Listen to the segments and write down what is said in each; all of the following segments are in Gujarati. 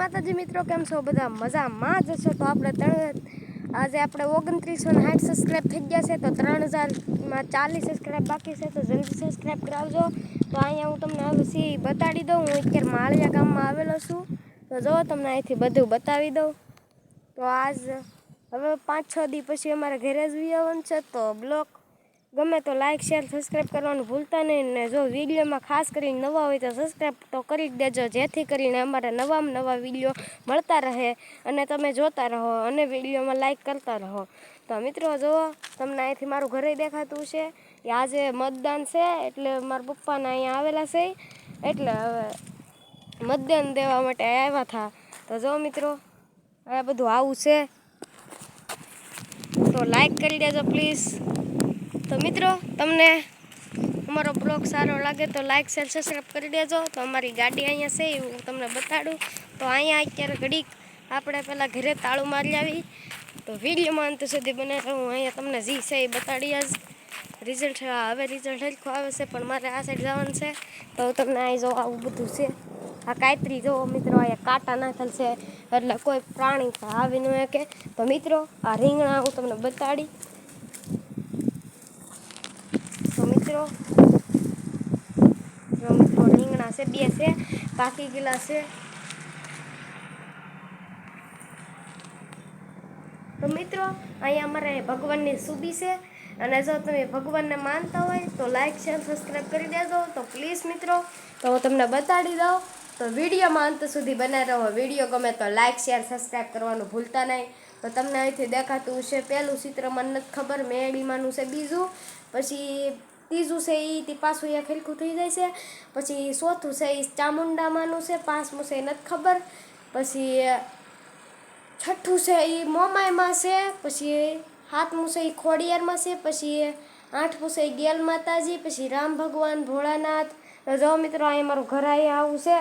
માતાજી મિત્રો, કેમ છો બધા? મજામાં જ છો? તો આપણે આજે આપણે 2960 સબસ્ક્રાઈબ થઈ ગયા છે, તો 3040 સબસ્ક્રાઈબ બાકી છે, તો જલ્દી સબસ્ક્રાઈબ કરાવજો. તો અહીંયા હું તમને હવે બતાડી દઉં. હું અત્યારે માળિયા ગામમાં આવેલો છું, તો જો તમને અહીંથી બધું બતાવી દઉં. તો આજ હવે 5-6 દી પછી અમારે ઘરે જ આવવાનું છે, તો બ્લોગ ગમે તો લાઇક શેર સબસ્ક્રાઈબ કરવાનું ભૂલતા નહીં. ને જો વિડીયોમાં ખાસ કરીને નવા હોય તો સબસ્ક્રાઈબ તો કરી જ દેજો, જેથી કરીને અમારા નવા વિડીયો મળતા રહે અને તમે જોતા રહો અને વિડીયોમાં લાઇક કરતા રહો. તો મિત્રો જુઓ, તમને અહીંથી મારું ઘરે દેખાતું છે. આજે મતદાન છે એટલે મારા પપ્પાને અહીંયા આવેલા છે, એટલે હવે મતદાન દેવા માટે આવ્યા હતા. તો જો મિત્રો, આ બધું આવું છે, તો લાઈક કરી દેજો પ્લીઝ. તો મિત્રો, તમને અમારો બ્લોગ સારો લાગે તો લાઈક શેર સબસ્ક્રાઈબ કરી દેજો. તો અમારી ગાડી અહીંયા છે, હું તમને બતાડું. તો અહીંયા અત્યારે ઘડીક આપણે પહેલાં ઘરે તાળું મારી આવી, તો વિડીયોમાં અંત સુધી બને હું અહીંયા તમને જે છે એ બતાડી જ. રિઝલ્ટ હવે રિઝલ્ટ હરખું આવે છે, પણ મારે આ સાઈડ જવાનું છે, તો તમને અહીં જો આવું બધું છે. આ કાતરી જો મિત્રો, અહીંયા કાંટા નાખેલ છે એટલે કોઈ પ્રાણી આવી ન શકે. તો મિત્રો, આ રીંગણા હું તમને બતાડી. તો મિત્રો રીંગણા છે, 2 છે, પાકી ગયેલા છે. તો મિત્રો, અહીંયા અમારે ભગવાનની સુબી છે, અને જો તમે ભગવાનને માનતા હોય તો લાઈક શેર સબસ્ક્રાઈબ કરી દેજો. તો પ્લીઝ મિત્રો, તો હું તમને બતાડી દઉં. તો વિડીયોમાં અંત સુધી બને રહો. વિડીયો ગમે તો લાઈક શેર સબસ્ક્રાઈબ કરવાનું ભૂલતા નહીં. તો તમને અહીંથી દેખાતું છે પહેલું ચિત્ર, મને નથી ખબર, મેળીમાંનું છે બીજું, પછી ત્રીજું છે એ પાછું એ ખીલખું થઈ જાય છે, પછી ચોથું છે એ ચામુંડામાંનું છે, પાંચમું છે એ નથી ખબર, પછી છઠ્ઠું છે એ મોમાયમાં છે, પછી 7મું છે એ ખોડિયારમાં છે, પછી 8મું છે એ ગેલ માતાજી, પછી રામ ભગવાન, ભોળાનાથ. તો જો મિત્રો, અહીંયા મારું ઘર અહીંયા આવું છે.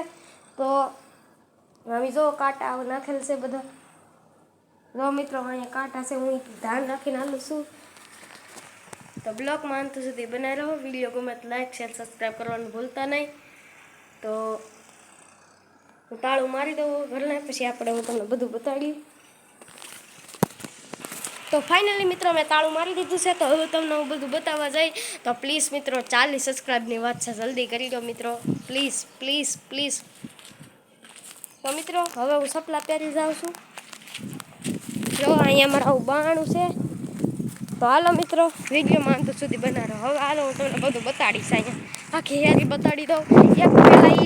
તો હવે જો કાંટા નાખેલ છે બધા. જો મિત્રો, અહીંયા કાંટા છે, હું ધ્યાન રાખીને હાલું છું. તો બ્લોગમાં અંત સુધી બનાવી રહો. વિડીયો ગમે તો લાઈક શેર સબસ્ક્રાઈબ કરવાનું ભૂલતા નહીં. તો હું તાળું મારી દઉં ઘરને, પછી આપણે હું તમને બધું બતાડી. તો ફાઇનલી મિત્રો, મેં તાળું મારી દીધું છે. તો હવે તમને હું બધું બતાવવા જઈ. તો પ્લીઝ મિત્રો, 40 સબસ્ક્રાઈબની વાત છે, જલ્દી કરી દો મિત્રો, પ્લીઝ પ્લીઝ પ્લીઝ. તો મિત્રો, હવે હું સપલા પહેરી જાઉં છું. જો અહીંયા મારા આવું બાણું છે. તો હાલો મિત્રો, વિડીયોમાં અંત સુધી બનાવો. હવે હાલો હું તમને બધું બતાડીશ. અહીંયા આખી હેરી બતાડી દઉં. એક પહેલાં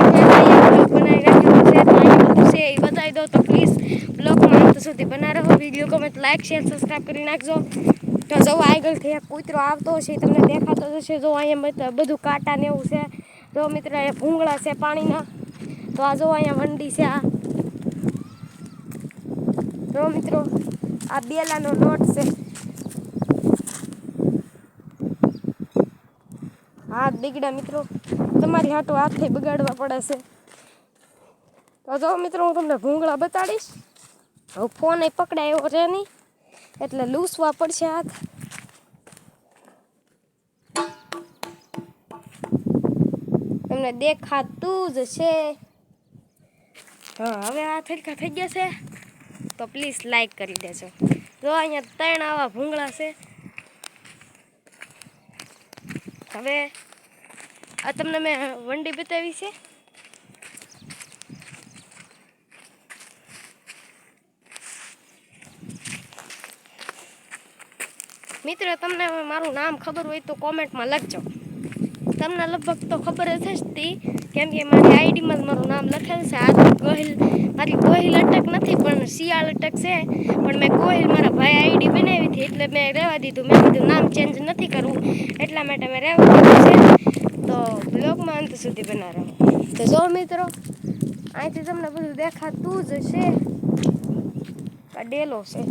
બનાવી રાખેલું છે, તો અહીંયા બધું છે એ બતાવી દઉં. તો પ્લીઝ બ્લોગમાં અંત સુધી બનાવી રહો. વિડીયો ગમે તો લાઈક શેર સબસ્ક્રાઈબ કરી નાખજો. તો જો આગળથી એક કૂતરો આવતો હશે, તમને દેખાતો હશે. જો અહીંયા બધું કાંટા ને એવું છે. જો મિત્રો, અહીંયા ભૂંગળા છે પાણીના. તો આ જો અહીંયા વંડી છે. આ જો મિત્રો, આ બેલાનો લોટ છે. હાથ બગડ્યા મિત્રો, તમારી હાટો હાથે બગાડવા પડે છે. તો જો મિત્રો, હું તમને ભૂંગળા બતાડીશ. હવે ફોન એ પકડાયો છે નહીં, એટલે લૂસવા પડશે હાથ. તમને દેખાતું જ છે. હા, હવે આ થડકા થઈ ગયા છે, તો પ્લીઝ લાઈક કરી દેજો. જો અહીંયા 3 આવા ભૂંગળા છે. હવે આ તમને મેં વંડી બતાવી છે. મિત્રો, તમને મારું નામ ખબર હોય તો કોમેન્ટમાં લખજો. તમને લગભગ તો ખબર જ હશે, કેમ કે મારી આઈડીમાં જ મારું નામ લખેલ છે. આ ગોહિલ, મારી ગોહિલ અટક નથી પણ શિયાળ અટક છે. પણ મેં ગોહિલ મારા ભાઈ આઈડી બનાવી હતી, એટલે મેં રહેવા દીધું. મેં કીધું નામ ચેન્જ નથી કરવું, એટલા માટે મેં રહેવા દીધું છે. તો બ્લોગમાં અંત સુધી બનાવો. તો જો મિત્રો, અહીંથી તમને બધું દેખાતું જ છે. આ ડેલો છે.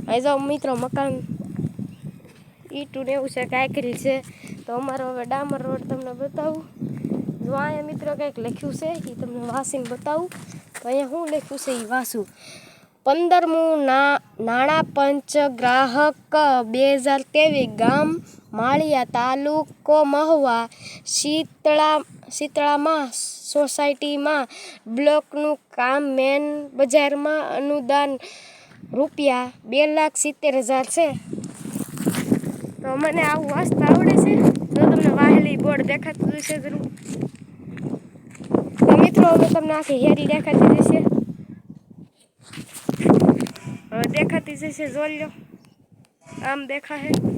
અહીં જાઓ મિત્રો, મકાન ઈટું ને એવું છે, કાંકરી છે. તો અમારો હવે ડામર રોડ તમને બતાવું. જો અહીંયા મિત્રો કંઈક લખ્યું છે, એ તમને વાસીને બતાવું. તો અહીંયા શું લખ્યું છે એ વાસું. 15મું નાણાં પંચ ગ્રાહક 2023 ગામ માળિયા તાલુકો મહુવા શીતળામાં સોસાયટીમાં બ્લોકનું કામ મેન બજારમાં અનુદાન રૂપિયા 2,70,000 છે. તો મને આવું વાંચતા આવડે છે. તો તમને વાહેલી બોર્ડ દેખાતું હશે જરૂર. તો મિત્રો હવે તમને આખી હેરી દેખાતી જશે. હવે દેખાતી જશે, જોઈ લો. આમ દેખાશે.